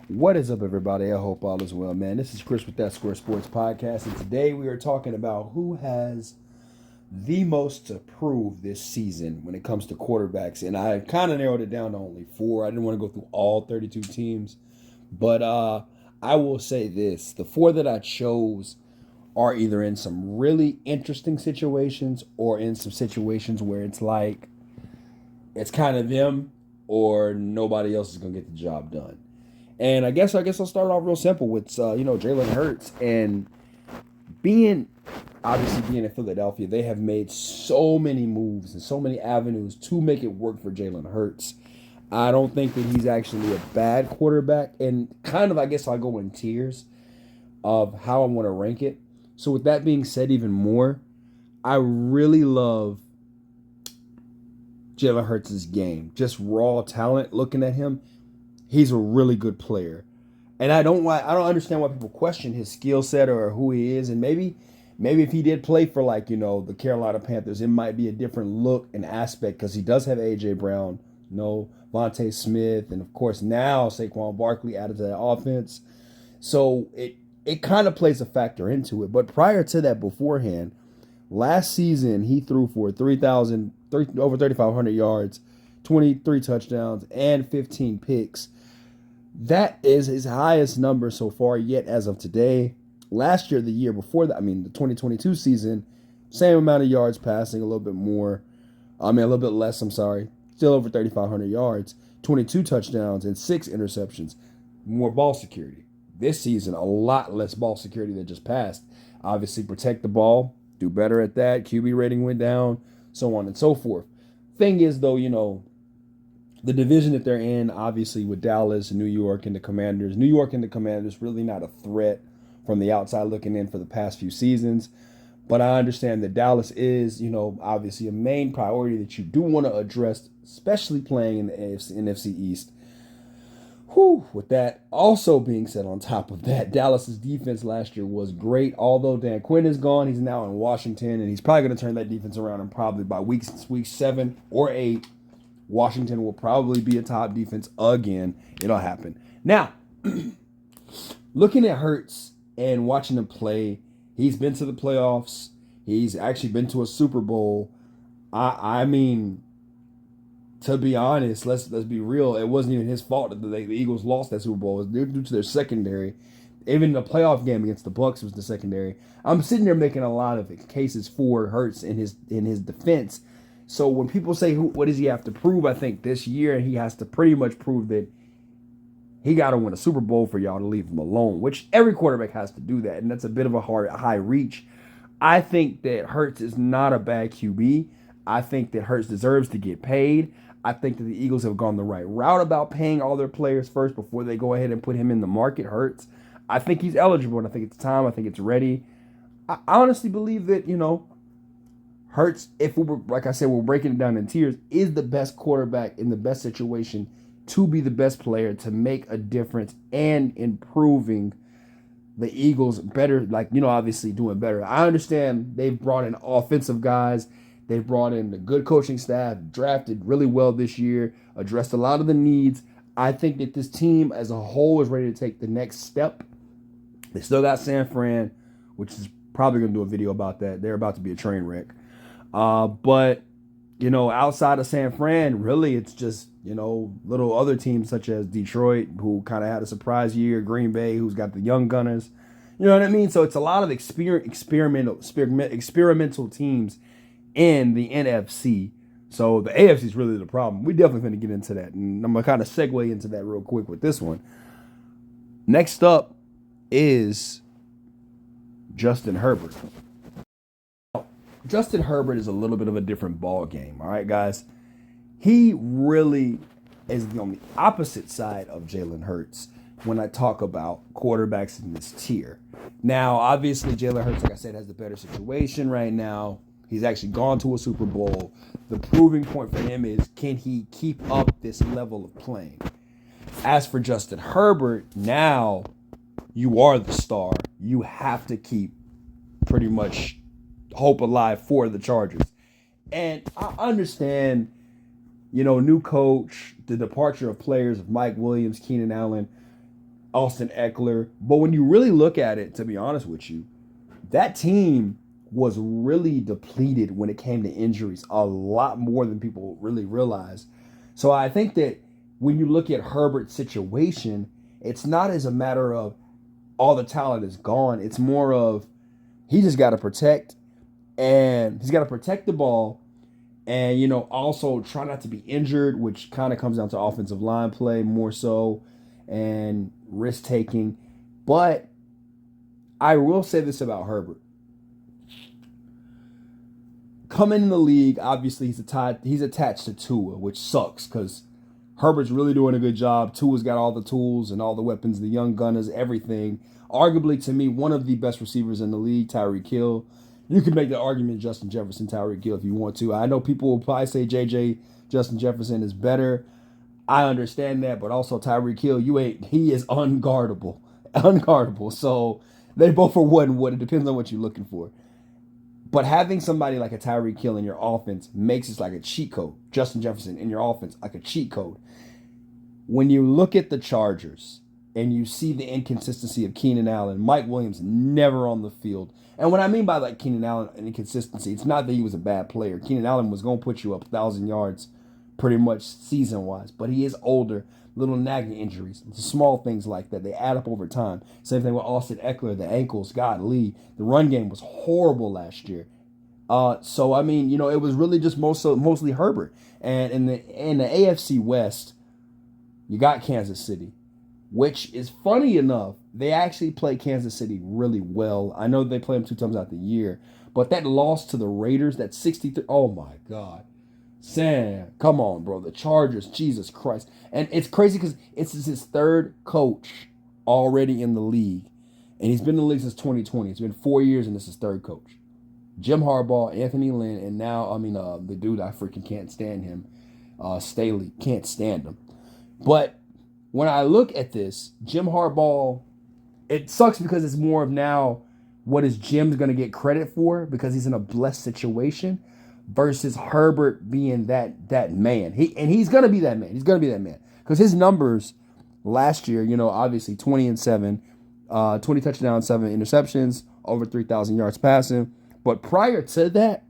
What is up, everybody? I hope all is well, man. This is Chris with That Square Sports Podcast, and today we are talking about who has the most to prove this season when it comes to quarterbacks. And I kind of narrowed it down to only four. I didn't want to go through all 32 teams, but I will say this: the four that I chose are either in some really interesting situations or in some situations where it's like it's kind of them or nobody else is gonna get the job done. And I guess I'll start off real simple with Jalen Hurts and being obviously being in Philadelphia. They have made so many moves and so many avenues to make it work for Jalen Hurts. I don't think that he's actually a bad quarterback, and kind of I guess I'll go in tiers of how I want to rank it. So with that being said, even more, I really love Jalen Hurts' game. Just raw talent. Looking at him, he's a really good player, and I don't understand why people question his skill set or who he is. And maybe if he did play for the Carolina Panthers, it might be a different look and aspect because he does have AJ Brown, Vontae Smith, and of course now Saquon Barkley added to that offense. So it kind of plays a factor into it. But prior to that, beforehand, last season he threw for over 3,500 yards, 23 touchdowns, and 15 picks. That is his highest number so far yet as of today. Last year, the year before that, the 2022 season, same amount of yards passing, a little bit more. A little bit less, I'm sorry. Still over 3,500 yards, 22 touchdowns, and 6 interceptions. More ball security. This season, a lot less ball security than just passed. Obviously, protect the ball, do better at that. QB rating went down, so on and so forth. Thing is, though, the division that they're in, obviously with Dallas, New York, and the Commanders. New York and the Commanders really not a threat from the outside looking in for the past few seasons. But I understand that Dallas is, obviously a main priority that you do want to address, especially playing in the NFC East. With that also being said, on top of that, Dallas's defense last year was great. Although Dan Quinn is gone, he's now in Washington, and he's probably going to turn that defense around. And probably by week 7 or 8, Washington will probably be a top defense again. It'll happen. Now, looking at Hurts and watching him play, he's been to the playoffs. He's actually been to a Super Bowl. I mean, to be honest, let's be real. It wasn't even his fault that the Eagles lost that Super Bowl. It was due to their secondary. Even the playoff game against the Bucs was the secondary. I'm sitting there making a lot of cases for Hurts in his defense. So when people say, what does he have to prove? I think this year he has to pretty much prove that he got to win a Super Bowl for y'all to leave him alone, which every quarterback has to do that, and that's a bit of a high reach. I think that Hurts is not a bad QB. I think that Hurts deserves to get paid. I think that the Eagles have gone the right route about paying all their players first before they go ahead and put him in the market. Hurts, I think he's eligible, and I think it's time. I think it's ready. I honestly believe that, Hurts, if we were, like I said, we're breaking it down in tiers, is the best quarterback in the best situation to be the best player, to make a difference and improving the Eagles better, obviously doing better. I understand they've brought in offensive guys. They've brought in a good coaching staff, drafted really well this year, addressed a lot of the needs. I think that this team as a whole is ready to take the next step. They still got San Fran, which is probably going to do a video about that. They're about to be a train wreck. But outside of San Fran, really, it's just, little other teams such as Detroit, who kind of had a surprise year, Green Bay, who's got the young gunners. You know what I mean? So it's a lot of experimental teams in the NFC. So the AFC is really the problem. We definitely going to get into that. And I'm going to kind of segue into that real quick with this one. Next up is Justin Herbert. Justin Herbert is a little bit of a different ball game. All right, guys. He really is on the opposite side of Jalen Hurts when I talk about quarterbacks in this tier. Now, obviously, Jalen Hurts, like I said, has the better situation right now. He's actually gone to a Super Bowl. The proving point for him is, can he keep up this level of playing? As for Justin Herbert, now you are the star. You have to keep pretty much hope alive for the Chargers. And I understand, new coach, the departure of players of Mike Williams, Keenan Allen. Austin Eckler. But when you really look at it, to be honest with you, that team was really depleted when it came to injuries, a lot more than people really realize. So I think that when you look at Herbert's situation, it's not as a matter of all the talent is gone. It's more of he just got to protect, and he's got to protect the ball, and also try not to be injured, which kind of comes down to offensive line play more so, and risk taking. But I will say this about Herbert: coming in the league, obviously he's attached to Tua, which sucks because Herbert's really doing a good job. Tua's got all the tools and all the weapons, the young gunners, everything. Arguably, to me, one of the best receivers in the league, Tyreek Hill. You could make the argument Justin Jefferson, Tyreek Hill if you want to. I know people will probably say JJ, Justin Jefferson is better. I understand that, but also Tyreek Hill, he is unguardable. Unguardable. So they both are what and what. It depends on what you're looking for. But having somebody like a Tyreek Hill in your offense makes it like a cheat code. Justin Jefferson in your offense, like a cheat code. When you look at the Chargers and you see the inconsistency of Keenan Allen, Mike Williams never on the field. And what I mean by like Keenan Allen and inconsistency, it's not that he was a bad player. Keenan Allen was going to put you up 1,000 yards pretty much season-wise. But he is older, little nagging injuries, small things like that. They add up over time. Same thing with Austin Eckler, the ankles, God, Lee. The run game was horrible last year. So I mean, it was really just mostly Herbert. And in the AFC West, you got Kansas City, which is funny enough. They actually play Kansas City really well. I know they play them 2 times out the year, but that loss to the Raiders, that 63. Oh my God, Sam, come on, bro. The Chargers, Jesus Christ, and it's crazy because it's his 3rd coach already in the league, and he's been in the league since 2020. It's been 4 years, and this is his 3rd coach. Jim Harbaugh, Anthony Lynn, and now, the dude, I freaking can't stand him, Staley, can't stand him. But when I look at this, Jim Harbaugh, it sucks because it's more of now what is Jim's going to get credit for because he's in a blessed situation versus Herbert being that man. He's going to be that man. He's going to be that man because his numbers last year, obviously 20-7, 20 touchdowns, 7 interceptions, over 3,000 yards passing. But prior to that,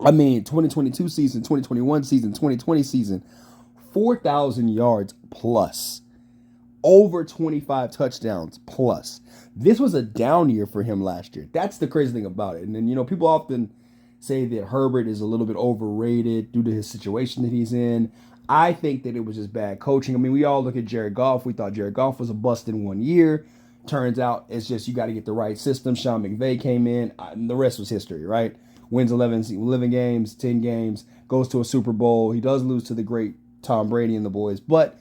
2022 season, 2021 season, 2020 season, 4,000 yards plus, over 25 touchdowns plus. This was a down year for him last year. That's the crazy thing about it. And then, people often say that Herbert is a little bit overrated due to his situation that he's in. I think that it was just bad coaching. We all look at Jared Goff. We thought Jared Goff was a bust in 1 year. Turns out it's just you got to get the right system. Sean McVay came in. The rest was history, right? Wins 11 games, 10 games, goes to a Super Bowl. He does lose to the great Tom Brady and the boys. But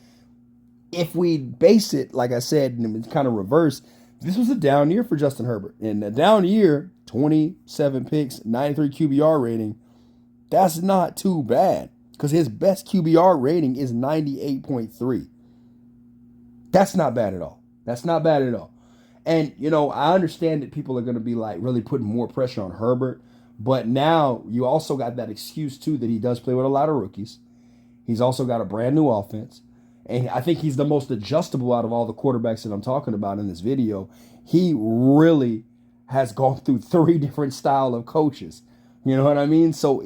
if we base it, like I said, and it's kind of reverse, this was a down year for Justin Herbert. And a down year, 27 picks, 93 QBR rating, that's not too bad because his best QBR rating is 98.3. That's not bad at all. That's not bad at all. And, I understand that people are going to be like really putting more pressure on Herbert. But now you also got that excuse, too, that he does play with a lot of rookies. He's also got a brand new offense. And I think he's the most adjustable out of all the quarterbacks that I'm talking about in this video. He really has gone through 3 different style of coaches. You know what I mean? So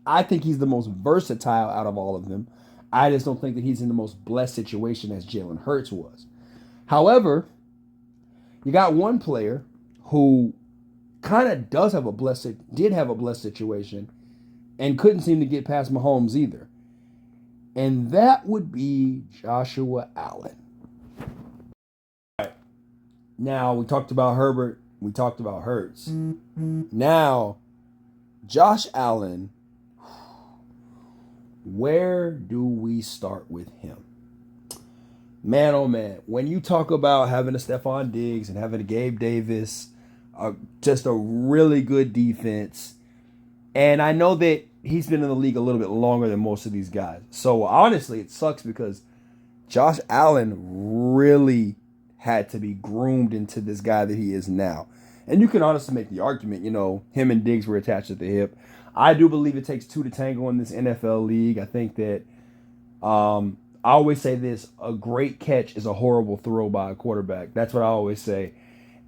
I think he's the most versatile out of all of them. I just don't think that he's in the most blessed situation as Jalen Hurts was. However, you got one player who kind of did have a blessed situation and couldn't seem to get past Mahomes either. And that would be Joshua Allen. All right. Now, we talked about Herbert. We talked about Hurts. Now, Josh Allen, where do we start with him? Man, oh man, when you talk about having a Stephon Diggs and having a Gabe Davis, just a really good defense, and I know that he's been in the league a little bit longer than most of these guys. So honestly, it sucks because Josh Allen really had to be groomed into this guy that he is now. And you can honestly make the argument, him and Diggs were attached at the hip. I do believe it takes 2 to tango in this NFL league. I think that I always say this: a great catch is a horrible throw by a quarterback. That's what I always say.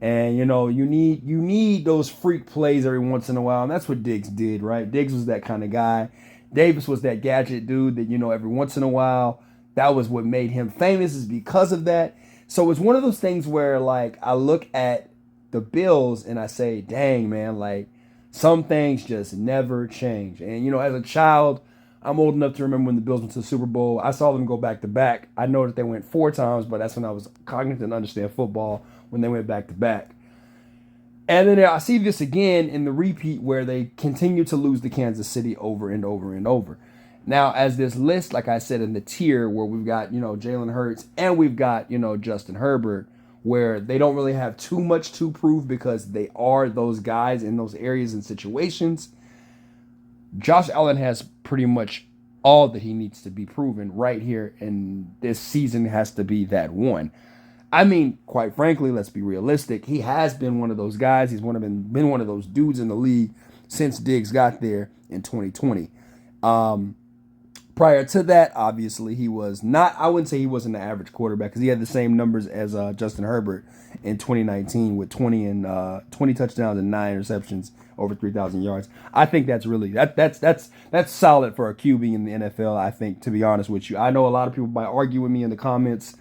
And you need those freak plays every once in a while, and that's what Diggs did, right? Diggs was that kind of guy. Davis was that gadget dude that every once in a while, that was what made him famous, is because of that. So it's one of those things where like I look at the Bills and I say, dang man, like some things just never change. And as a child, I'm old enough to remember when the Bills went to the Super Bowl. I saw them go back to back. I know that they went 4 times, but that's when I was cognizant and understand football, when they went back to back. And then I see this again in the repeat where they continue to lose to Kansas City over and over and over. Now, as this list, like I said, in the tier where we've got, Jalen Hurts and we've got, Justin Herbert, where they don't really have too much to prove because they are those guys in those areas and situations. Josh Allen has pretty much all that he needs to be proven right here, and this season has to be that one. I mean, quite frankly, let's be realistic. He has been one of those guys. He's been one of those dudes in the league since Diggs got there in 2020. Prior to that, obviously, he was not, I wouldn't say he wasn't an average quarterback because he had the same numbers as Justin Herbert in 2019 with 20 touchdowns and 9 interceptions, over 3,000 yards. I think that's really, that's solid for a QB in the NFL, I think, to be honest with you. I know a lot of people might argue with me in the comments,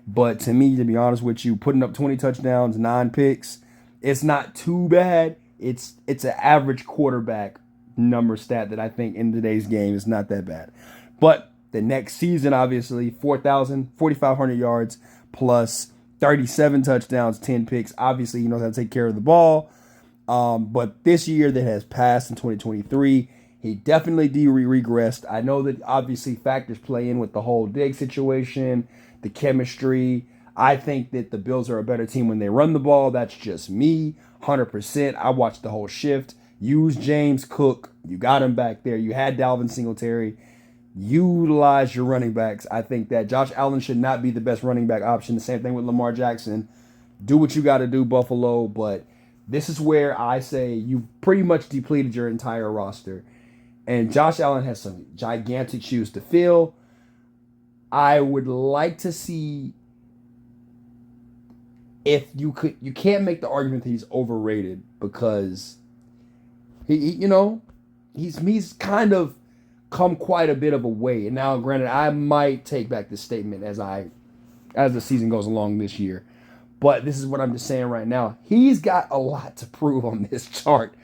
but to me, to be honest with you, putting up 20 touchdowns, 9 picks, it's not too bad. It's an average quarterback number stat that I think in today's game is not that bad. But the next season, obviously, 4,500 yards plus 37 touchdowns, 10 picks. Obviously, he knows how to take care of the ball. But this year that has passed in 2023, he definitely regressed. I know that obviously factors play in with the whole Diggs situation, the chemistry. I think that the Bills are a better team when they run the ball. That's just me, 100%. I watched the whole shift. Use James Cook. You got him back there. You had Dalvin Singletary. Utilize your running backs. I think that Josh Allen should not be the best running back option. The same thing with Lamar Jackson. Do what you got to do, Buffalo. But this is where I say you pretty much depleted your entire roster. And Josh Allen has some gigantic shoes to fill. I would like to see if you can't make the argument that he's overrated because he's kind of come quite a bit of a way. And now, granted, I might take back this statement as the season goes along this year. But this is what I'm just saying right now. He's got a lot to prove on this chart.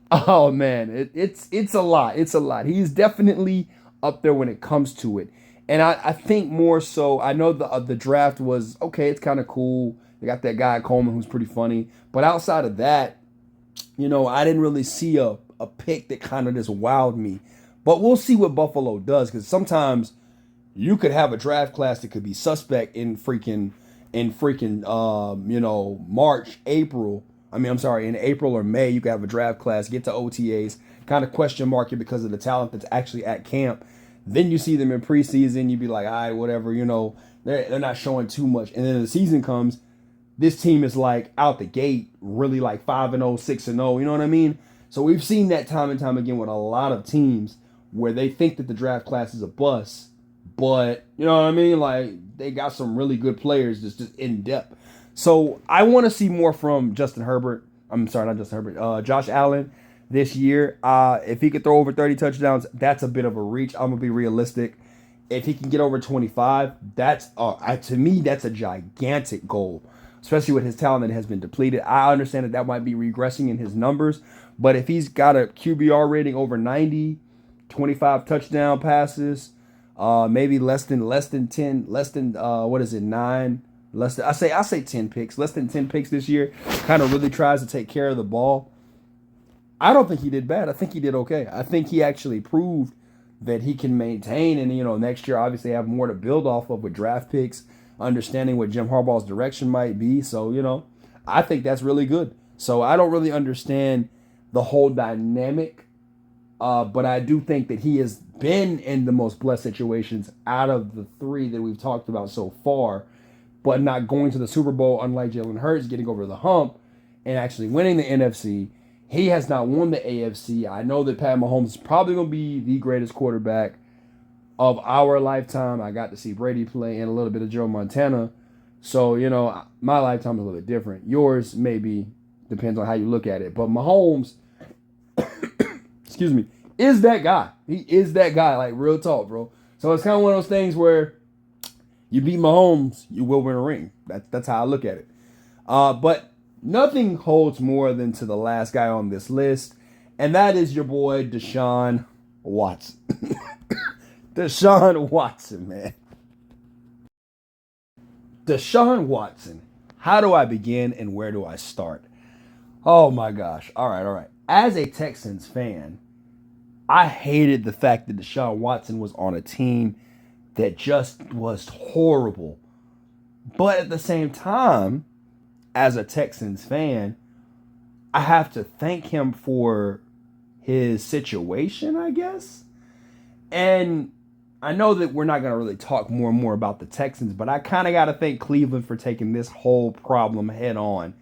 Oh man, it's a lot. It's a lot. He's definitely up there when it comes to it. And I think more so, I know the draft was okay. It's kind of cool. They got that guy Coleman who's pretty funny. But outside of that, I didn't really see a pick that kind of just wowed me. But we'll see what Buffalo does because sometimes you could have a draft class that could be suspect in March, April. In April or May, you could have a draft class, get to OTAs, kind of question mark it because of the talent that's actually at camp. Then you see them in preseason, you'd be like, all right, whatever, they're not showing too much. And then the season comes, this team is like out the gate, really like 5-0, 6-0, you know what I mean? So we've seen that time and time again with a lot of teams where they think that the draft class is a bust, but you know what I mean? Like they got some really good players just in depth. So I want to see more from Justin Herbert. I'm sorry, not Justin Herbert. Josh Allen this year. If he could throw over 30 touchdowns, that's a bit of a reach. I'm gonna be realistic. If he can get over 25, that's to me that's a gigantic goal, especially with his talent that has been depleted. I understand that might be regressing in his numbers, but if he's got a QBR rating over 90, 25 touchdown passes, maybe less than 10, 9. I say 10 picks, less than 10 picks this year, kind of really tries to take care of the ball. I don't think he did bad. I think he did okay. I think he actually proved that he can maintain and, next year obviously have more to build off of with draft picks, understanding what Jim Harbaugh's direction might be. So, I think that's really good. So I don't really understand the whole dynamic, but I do think that he has been in the most blessed situations out of the 3 that we've talked about so far, but not going to the Super Bowl, unlike Jalen Hurts getting over the hump and actually winning the NFC. He has not won the AFC. I know that Pat Mahomes is probably going to be the greatest quarterback of our lifetime, I got to see Brady play and a little bit of Joe Montana. So, my lifetime is a little bit different. Yours maybe depends on how you look at it. But Mahomes, excuse me, is that guy. He is that guy, like real talk, bro. So it's kind of one of those things where you beat Mahomes, you will win a ring. That's how I look at it. But nothing holds more than to the last guy on this list, and that is your boy Deshaun Watson. Deshaun Watson, man. Deshaun Watson. How do I begin and where do I start? Oh my gosh. All right. As a Texans fan, I hated the fact that Deshaun Watson was on a team that just was horrible. But at the same time, as a Texans fan, I have to thank him for his situation, I guess. And I know that we're not going to really talk more and more about the Texans, but I kind of got to thank Cleveland for taking this whole problem head on.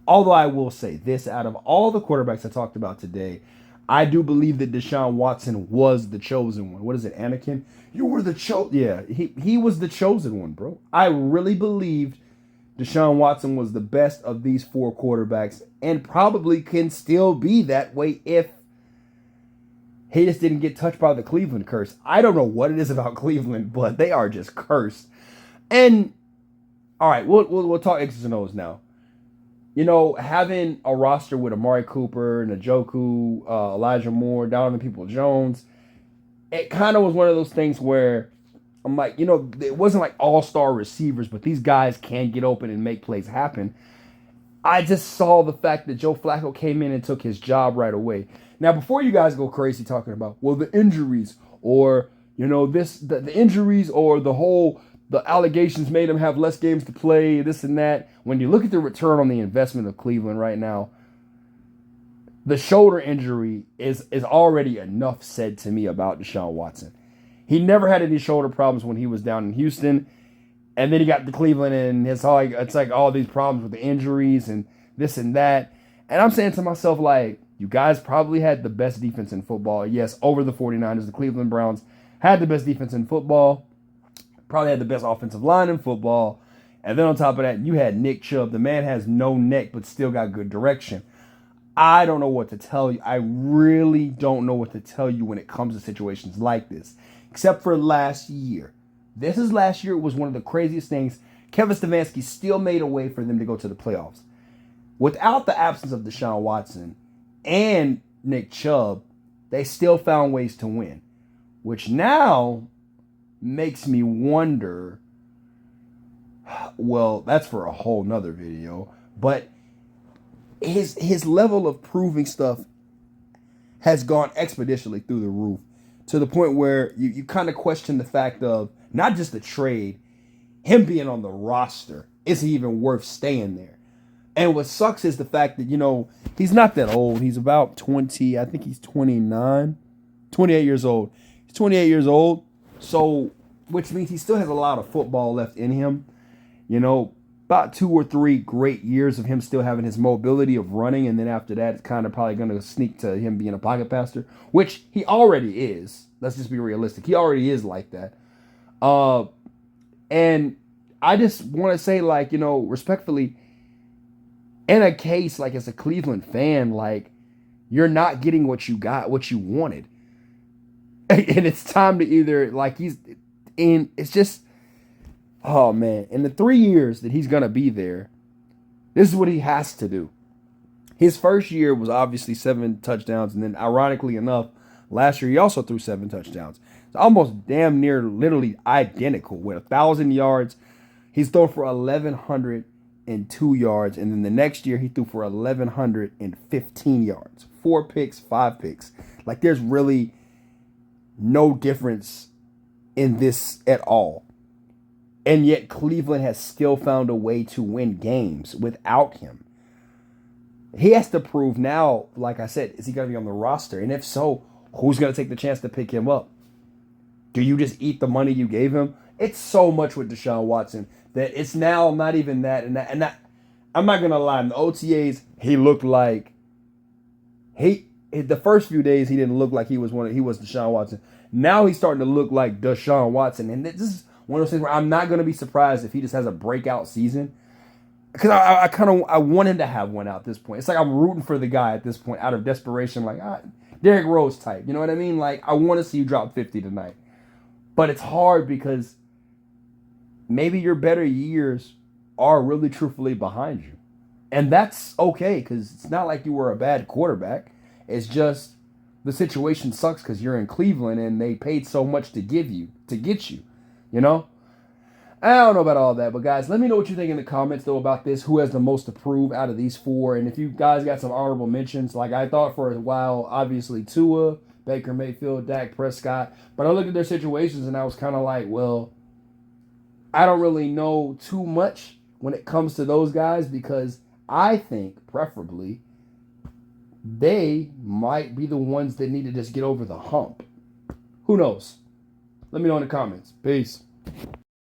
Although I will say this, out of all the quarterbacks I talked about today, I do believe that Deshaun Watson was the chosen one. What is it, Anakin? You were the Yeah, he was the chosen one, bro. I really believed Deshaun Watson was the best of these four quarterbacks and probably can still be that way if he just didn't get touched by the Cleveland curse. I don't know what it is about Cleveland, but they are just cursed. And all right, we'll talk X's and O's now. Having a roster with Amari Cooper, Njoku, Elijah Moore, Donovan Peoples-Jones, it kind of was one of those things where I'm like, it wasn't like all-star receivers, but these guys can get open and make plays happen. I just saw the fact that Joe Flacco came in and took his job right away. Now, before you guys go crazy talking about, well, the injuries or, the injuries or the allegations made him have less games to play, this and that. When you look at the return on the investment of Cleveland right now, the shoulder injury is already enough said to me about Deshaun Watson. He never had any shoulder problems when he was down in Houston. And then he got to Cleveland and it's like all these problems with the injuries and this and that. And I'm saying to myself, like, you guys probably had the best defense in football. Yes, over the 49ers, the Cleveland Browns had the best defense in football. Probably had the best offensive line in football. And then on top of that, you had Nick Chubb. The man has no neck, but still got good direction. I don't know what to tell you. I really don't know what to tell you when it comes to situations like this. Except for last year. Last year was one of the craziest things. Kevin Stefanski still made a way for them to go to the playoffs. Without the absence of Deshaun Watson and Nick Chubb, they still found ways to win. Which now makes me wonder, well, that's for a whole nother video, but his level of proving stuff has gone exponentially through the roof to the point where you kind of question the fact of not just the trade, him being on the roster. Is he even worth staying there? And what sucks is the fact that, he's not that old. He's about 20. I think he's 29, 28 years old. He's 28 years old. So, which means he still has a lot of football left in him. About 2 or 3 great years of him still having his mobility of running. And then after that, it's kind of probably going to sneak to him being a pocket passer, which he already is. Let's just be realistic. He already is like that. And I just want to say, like, respectfully, in a case, like, as a Cleveland fan, like, you're not getting what you wanted. And it's time to either, like, it's just, oh man, in the 3 years that he's going to be there, this is what he has to do. His first year was obviously 7 touchdowns. And then ironically enough, last year he also threw 7 touchdowns. It's almost damn near literally identical with 1,000 yards. He's thrown for 1,102 yards. And then the next year he threw for 1,115 yards. 4 picks, 5 picks. Like, there's really no difference in this at all. And yet Cleveland has still found a way to win games without him. He has to prove now, like I said, is he going to be on the roster? And if so, who's going to take the chance to pick him up? Do you just eat the money you gave him? It's so much with Deshaun Watson that it's now not even that. And I'm not going to lie. In the OTAs, he looked like the first few days he didn't look like he was Deshaun Watson. Now he's starting to look like Deshaun Watson, and this is one of those things where I'm not going to be surprised if he just has a breakout season. Because I want him to have one at this point. It's like I'm rooting for the guy at this point out of desperation, like Derrick Rose type. You know what I mean? Like I want to see you drop 50 tonight, but it's hard because maybe your better years are really truthfully behind you. And that's okay because it's not like you were a bad quarterback. It's just the situation sucks because you're in Cleveland and they paid so much to get you. You know? I don't know about all that, but guys, let me know what you think in the comments though about this. Who has the most to prove out of these four? And if you guys got some honorable mentions, like I thought for a while, obviously Tua, Baker Mayfield, Dak Prescott. But I looked at their situations and I was kind of like, well, I don't really know too much when it comes to those guys because I think, preferably, they might be the ones that need to just get over the hump. Who knows? Let me know in the comments. Peace.